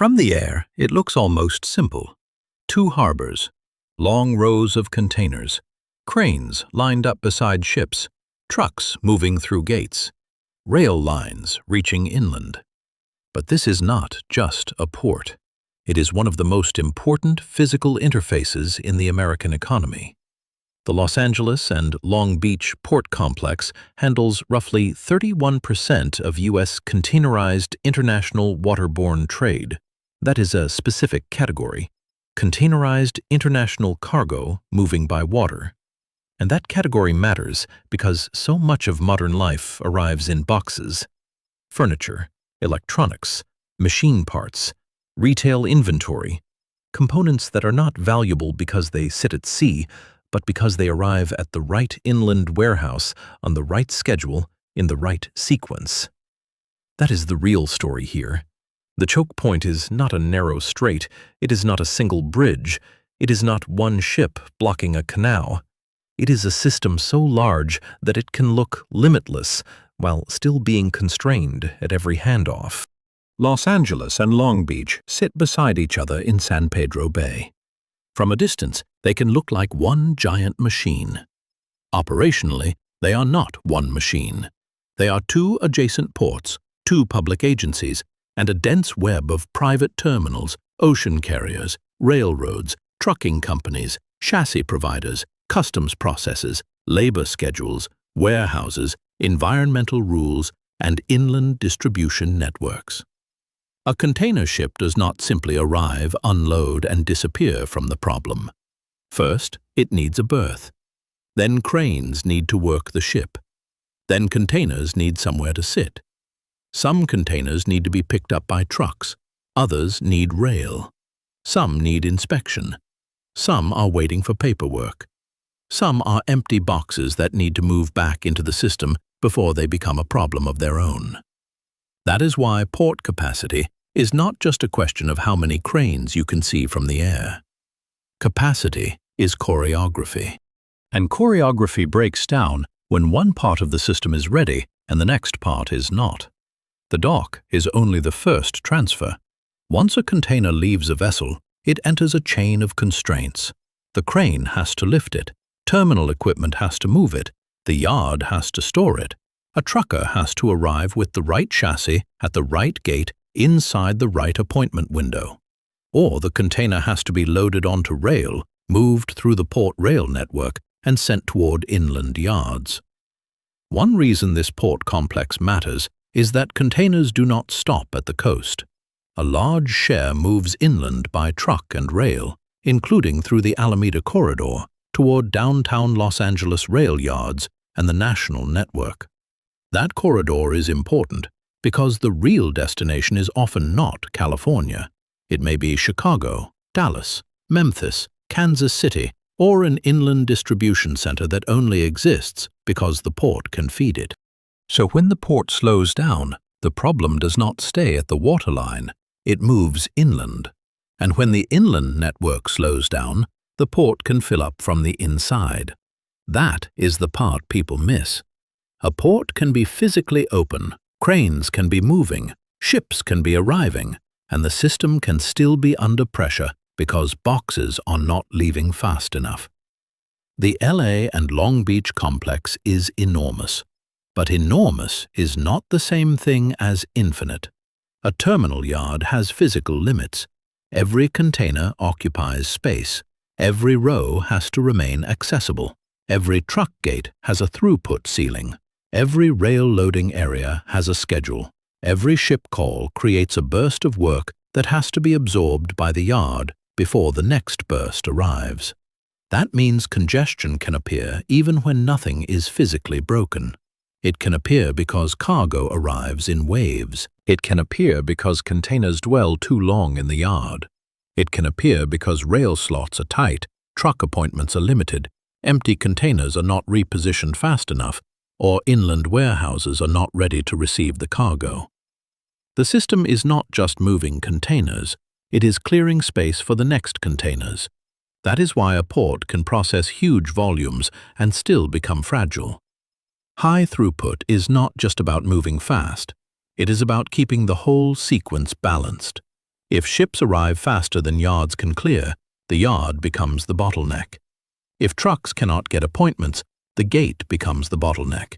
From the air, it looks almost simple. Two harbors, long rows of containers, cranes lined up beside ships, trucks moving through gates, rail lines reaching inland. But this is not just a port. It is one of the most important physical interfaces in the American economy. The Los Angeles and Long Beach port complex handles roughly 31% of U.S. containerized international waterborne trade. That is a specific category, containerized international cargo moving by water. And that category matters because so much of modern life arrives in boxes. Furniture, electronics, machine parts, retail inventory, components that are not valuable because they sit at sea, but because they arrive at the right inland warehouse on the right schedule in the right sequence. That is the real story here. The choke point is not a narrow strait, it is not a single bridge, it is not one ship blocking a canal. It is a system so large that it can look limitless while still being constrained at every handoff. Los Angeles and Long Beach sit beside each other in San Pedro Bay. From a distance, they can look like one giant machine. Operationally, they are not one machine. They are two adjacent ports, two public agencies, and a dense web of private terminals, ocean carriers, railroads, trucking companies, chassis providers, customs processes, labor schedules, warehouses, environmental rules, and inland distribution networks. A container ship does not simply arrive, unload, and disappear from the problem. First, it needs a berth. Then cranes need to work the ship. Then containers need somewhere to sit. Some containers need to be picked up by trucks. Others need rail. Some need inspection. Some are waiting for paperwork. Some are empty boxes that need to move back into the system before they become a problem of their own. That is why port capacity is not just a question of how many cranes you can see from the air. Capacity is choreography. And choreography breaks down when one part of the system is ready and the next part is not. The dock is only the first transfer. Once a container leaves a vessel, it enters a chain of constraints. The crane has to lift it. Terminal equipment has to move it. The yard has to store it. A trucker has to arrive with the right chassis at the right gate inside the right appointment window. Or the container has to be loaded onto rail, moved through the port rail network, and sent toward inland yards. One reason this port complex matters is that containers do not stop at the coast. A large share moves inland by truck and rail, including through the Alameda Corridor, toward downtown Los Angeles rail yards and the national network. That corridor is important because the real destination is often not California. It may be Chicago, Dallas, Memphis, Kansas City, or an inland distribution center that only exists because the port can feed it. So when the port slows down, the problem does not stay at the waterline, it moves inland. And when the inland network slows down, the port can fill up from the inside. That is the part people miss. A port can be physically open, cranes can be moving, ships can be arriving, and the system can still be under pressure because boxes are not leaving fast enough. The LA and Long Beach complex is enormous, but enormous is not the same thing as infinite. A terminal yard has physical limits. Every container occupies space. Every row has to remain accessible. Every truck gate has a throughput ceiling. Every rail loading area has a schedule. Every ship call creates a burst of work that has to be absorbed by the yard before the next burst arrives. That means congestion can appear even when nothing is physically broken. It can appear because cargo arrives in waves. It can appear because containers dwell too long in the yard. It can appear because rail slots are tight, truck appointments are limited, empty containers are not repositioned fast enough, or inland warehouses are not ready to receive the cargo. The system is not just moving containers, it is clearing space for the next containers. That is why a port can process huge volumes and still become fragile. High throughput is not just about moving fast, it is about keeping the whole sequence balanced. If ships arrive faster than yards can clear, the yard becomes the bottleneck. If trucks cannot get appointments, the gate becomes the bottleneck.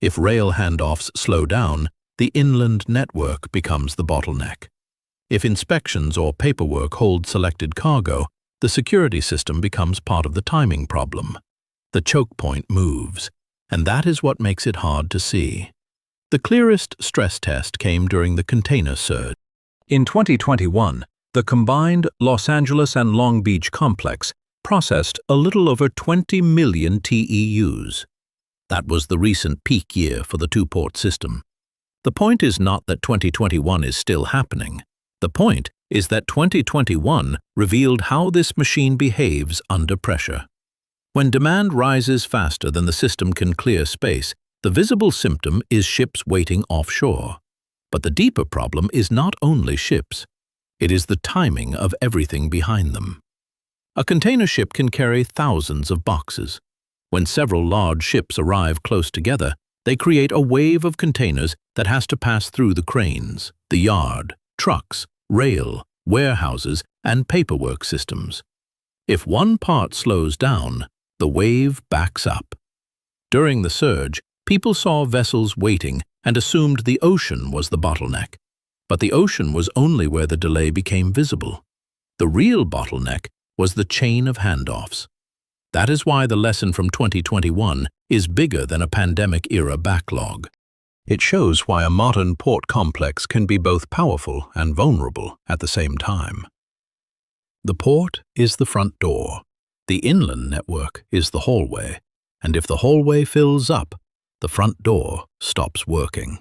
If rail handoffs slow down, the inland network becomes the bottleneck. If inspections or paperwork hold selected cargo, the security system becomes part of the timing problem. The choke point moves, and that is what makes it hard to see. The clearest stress test came during the container surge. In 2021, the combined Los Angeles and Long Beach complex processed a little over 20 million TEUs. That was the recent peak year for the two-port system. The point is not that 2021 is still happening. The point is that 2021 revealed how this machine behaves under pressure. When demand rises faster than the system can clear space, the visible symptom is ships waiting offshore. But the deeper problem is not only ships. It is the timing of everything behind them. A container ship can carry thousands of boxes. When several large ships arrive close together, they create a wave of containers that has to pass through the cranes, the yard, trucks, rail, warehouses, and paperwork systems. If one part slows down, the wave backs up. During the surge, people saw vessels waiting and assumed the ocean was the bottleneck. But the ocean was only where the delay became visible. The real bottleneck was the chain of handoffs. That is why the lesson from 2021 is bigger than a pandemic-era backlog. It shows why a modern port complex can be both powerful and vulnerable at the same time. The port is the front door. The inland network is the hallway. And if the hallway fills up, the front door stops working.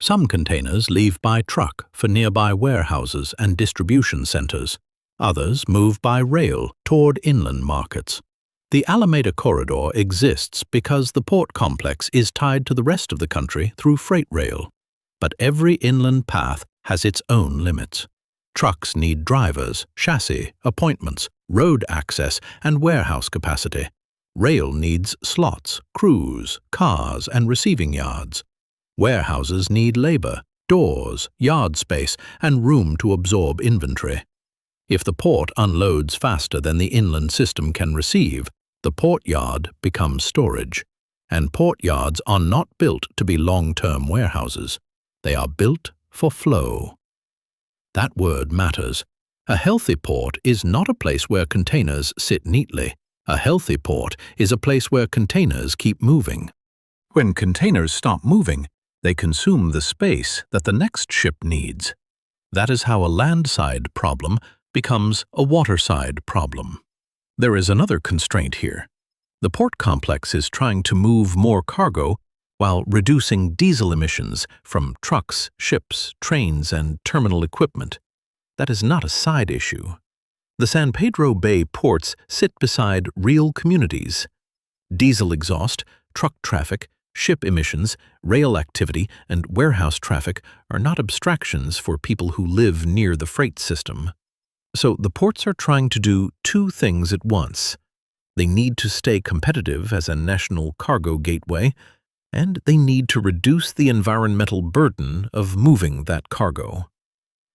Some containers leave by truck for nearby warehouses and distribution centers. Others move by rail toward inland markets. The Alameda Corridor exists because the port complex is tied to the rest of the country through freight rail. But every inland path has its own limits. Trucks need drivers, chassis, appointments, road access, and warehouse capacity. Rail needs slots, crews, cars, and receiving yards. Warehouses need labor, doors, yard space, and room to absorb inventory. If the port unloads faster than the inland system can receive, the port yard becomes storage. And port yards are not built to be long-term warehouses. They are built for flow. That word matters. A healthy port is not a place where containers sit neatly. A healthy port is a place where containers keep moving. When containers stop moving, they consume the space that the next ship needs. That is how a landside problem becomes a waterside problem. There is another constraint here. The port complex is trying to move more cargo while reducing diesel emissions from trucks, ships, trains, and terminal equipment. That is not a side issue. The San Pedro Bay ports sit beside real communities. Diesel exhaust, truck traffic, ship emissions, rail activity, and warehouse traffic are not abstractions for people who live near the freight system. So the ports are trying to do two things at once. They need to stay competitive as a national cargo gateway, and they need to reduce the environmental burden of moving that cargo.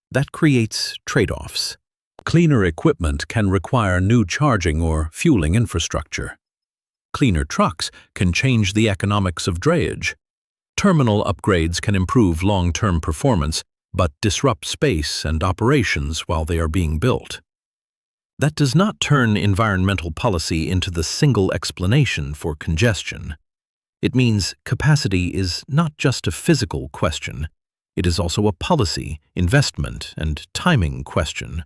That creates trade-offs. Cleaner equipment can require new charging or fueling infrastructure. Cleaner trucks can change the economics of drayage. Terminal upgrades can improve long-term performance, but disrupt space and operations while they are being built. That does not turn environmental policy into the single explanation for congestion. It means capacity is not just a physical question. It is also a policy, investment, and timing question.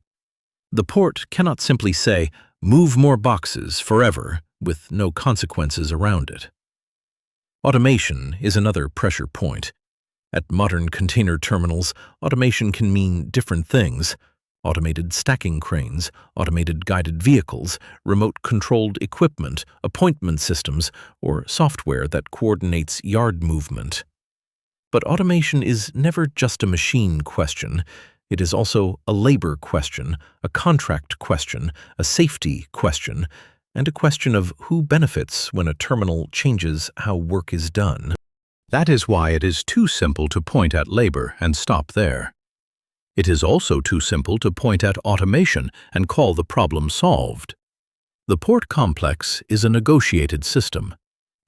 The port cannot simply say, "Move more boxes forever," with no consequences around it. Automation is another pressure point. At modern container terminals, automation can mean different things. Automated stacking cranes, automated guided vehicles, remote-controlled equipment, appointment systems, or software that coordinates yard movement. But automation is never just a machine question. It is also a labor question, a contract question, a safety question, and a question of who benefits when a terminal changes how work is done. That is why it is too simple to point at labor and stop there. It is also too simple to point at automation and call the problem solved. The port complex is a negotiated system.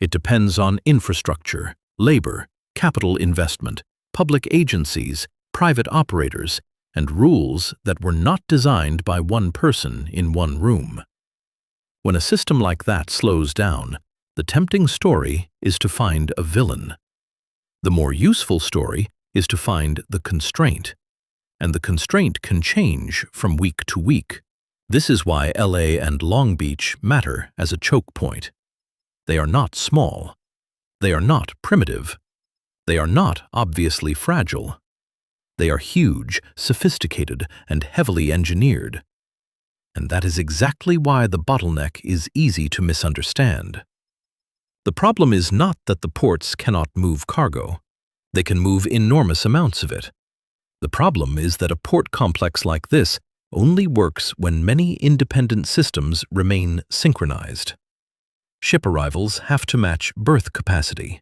It depends on infrastructure, labor, capital investment, public agencies, private operators, and rules that were not designed by one person in one room. When a system like that slows down, the tempting story is to find a villain. The more useful story is to find the constraint. And the constraint can change from week to week. This is why LA and Long Beach matter as a choke point. They are not small. They are not primitive. They are not obviously fragile. They are huge, sophisticated, and heavily engineered. And that is exactly why the bottleneck is easy to misunderstand. The problem is not that the ports cannot move cargo. They can move enormous amounts of it. The problem is that a port complex like this only works when many independent systems remain synchronized. Ship arrivals have to match berth capacity.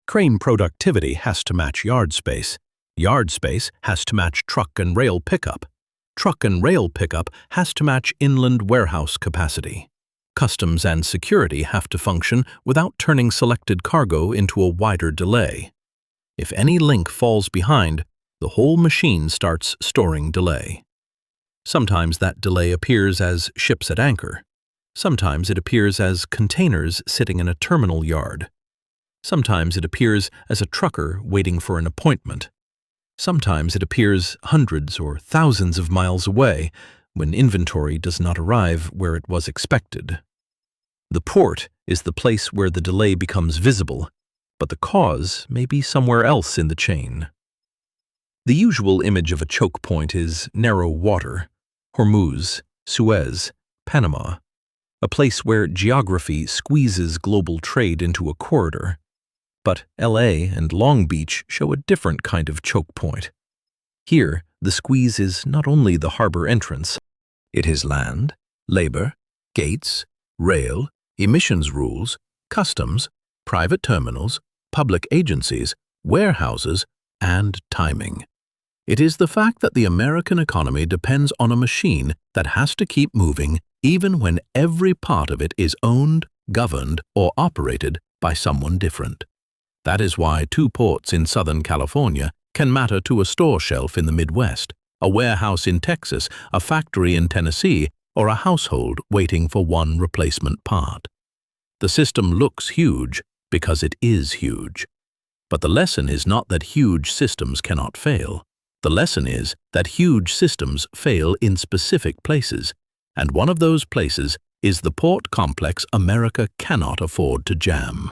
Crane productivity has to match yard space. Yard space has to match truck and rail pickup. Truck and rail pickup has to match inland warehouse capacity. Customs and security have to function without turning selected cargo into a wider delay. If any link falls behind, the whole machine starts storing delay. Sometimes that delay appears as ships at anchor. Sometimes it appears as containers sitting in a terminal yard. Sometimes it appears as a trucker waiting for an appointment. Sometimes it appears hundreds or thousands of miles away when inventory does not arrive where it was expected. The port is the place where the delay becomes visible, but the cause may be somewhere else in the chain. The usual image of a choke point is narrow water, Hormuz, Suez, Panama, a place where geography squeezes global trade into a corridor. But LA and Long Beach show a different kind of choke point. Here, the squeeze is not only the harbor entrance. It is land, labor, gates, rail, emissions rules, customs, private terminals, public agencies, warehouses, and timing. It is the fact that the American economy depends on a machine that has to keep moving even when every part of it is owned, governed, or operated by someone different. That is why two ports in Southern California can matter to a store shelf in the Midwest, a warehouse in Texas, a factory in Tennessee, or a household waiting for one replacement part. The system looks huge because it is huge. But the lesson is not that huge systems cannot fail. The lesson is that huge systems fail in specific places, and one of those places is the port complex America cannot afford to jam.